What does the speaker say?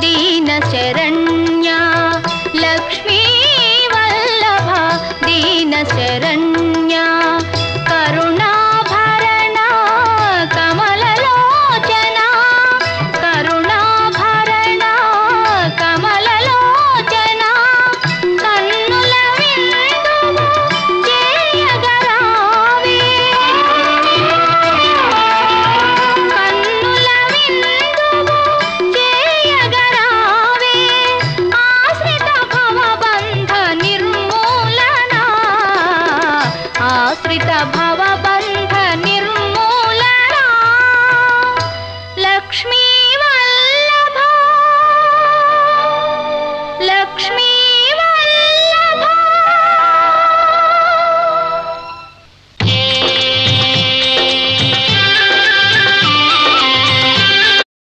दीन शरण्या लक्ष्मी वल्लभ दीन शरण्या करुणाभरणा कमललोचना करुणाभरणा कमललोचना कन्नुल विंदुवु చేయగరావే కన్నుల విందువు చేయగరావే ఆశ్రిత భవబంధ నిర్మూలన ఆశ్రిత భవబంధ నిర్మూలన లక్ష్మీ